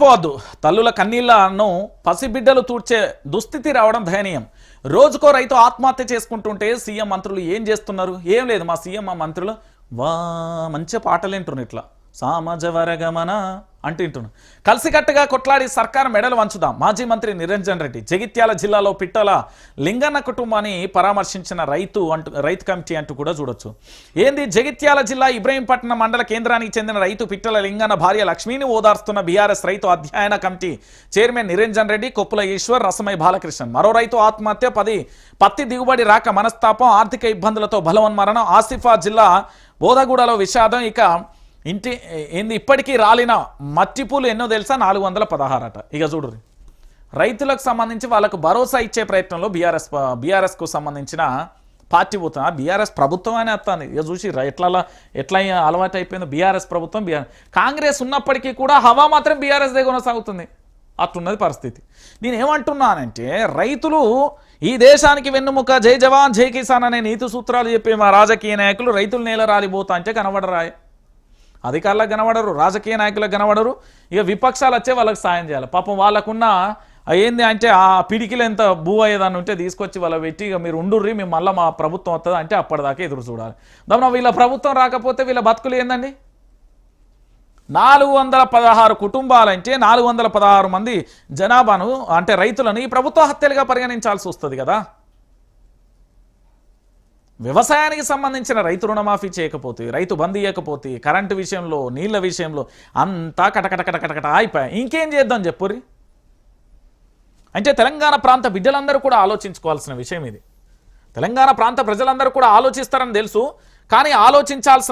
పోవద్దు తల్లుల కన్నీళ్లను పసిబిడ్డలు తూడ్చే దుస్థితి రావడం దయనీయం. రోజుకో రైతు ఆత్మహత్య చేసుకుంటుంటే సీఎం మంత్రులు ఏం చేస్తున్నారు? ఏం లేదు, మా సీఎం మా మంత్రులు మంచి పాటలు వింటున్నారు, ఇట్లా సామజవరగమన అంటుంటున్నారు. కలిసికట్టుగా కొట్లాడి సర్కారు మెడలు వంచుదాం. మాజీ మంత్రి నిరంజన్ రెడ్డి జగిత్యాల జిల్లాలో పిట్టల లింగన్న కుటుంబాన్ని పరామర్శించిన రైతు కమిటీ అంటూ కూడా చూడొచ్చు. ఏంది, జగిత్యాల జిల్లా ఇబ్రహీంపట్నం మండల కేంద్రానికి చెందిన రైతు పిట్టల లింగన్న భార్య లక్ష్మిని ఓదార్స్తున్న బీఆర్ఎస్ రైతు అధ్యయన కమిటీ చైర్మన్ నిరంజన్ రెడ్డి, కొప్పుల ఈశ్వర్, రసమై బాలకృష్ణన్. మరో రైతు ఆత్మహత్య, పత్తి దిగుబడి రాక మనస్తాపం, ఆర్థిక ఇబ్బందులతో బలవన్మరణం. ఆసిఫా జిల్లా బోధగూడలో విషాదం. ఇక ఇప్పటికీ రాలిన మట్టిపూలు ఎన్నో తెలుసా? 416 అట. ఇక చూడు, రైతులకు సంబంధించి వాళ్ళకు భరోసా ఇచ్చే ప్రయత్నంలో బీఆర్ఎస్కు సంబంధించిన పార్టీ పోతున్నా. బీఆర్ఎస్ ప్రభుత్వం అని వస్తుంది. ఇక చూసి ఎట్లా అలవాటు అయిపోయింది బీఆర్ఎస్ ప్రభుత్వం. కాంగ్రెస్ ఉన్నప్పటికీ కూడా హవా మాత్రం బీఆర్ఎస్ దగ్గర కొనసాగుతుంది. అట్లున్నది పరిస్థితి. నేను ఏమంటున్నానంటే, రైతులు ఈ దేశానికి వెన్నుముక, జై జవాన్ జై కిసాన్ అనే నీతి సూత్రాలు చెప్పే మా రాజకీయ నాయకులు రైతులు నేల రాలిపోతా అంటే కనబడరాయి. అధికారులకు కనబడరు, రాజకీయ నాయకులకు కనబడరు. ఇక విపక్షాలు వచ్చే వాళ్ళకి సాయం చేయాలి. పాపం వాళ్ళకున్న ఏంది అంటే ఆ పిడికిలు ఎంత భూ అయ్యేదాన్ని ఉంటే తీసుకొచ్చి వాళ్ళ పెట్టి, ఇక మీరు ఉండుర్రి, మేము మళ్ళీ మా ప్రభుత్వం వస్తుంది అంటే అప్పటిదాకా ఎదురు చూడాలి. దమ్మున వీళ్ళ ప్రభుత్వం రాకపోతే వీళ్ళ బతుకులు ఏందండి? 416 కుటుంబాలంటే 416 మంది జనాభాను అంటే రైతులను ఈ ప్రభుత్వ హత్యలుగా పరిగణించాల్సి వస్తుంది కదా. వ్యవసాయానికి సంబంధించిన రైతు రుణమాఫీ చేయకపోతే, రైతు బంద్ ఇవ్వకపోతే, కరెంటు విషయంలో, నీళ్ళ విషయంలో అంతా కటకటకటకట అయిపోయాయి. ఇంకేం చేద్దాం చెప్పుర్రి? అంటే తెలంగాణ ప్రాంత బిడ్డలందరూ కూడా ఆలోచించుకోవాల్సిన విషయం ఇది. తెలంగాణ ప్రాంత ప్రజలందరూ కూడా ఆలోచిస్తారని తెలుసు, కానీ ఆలోచించాల్సిన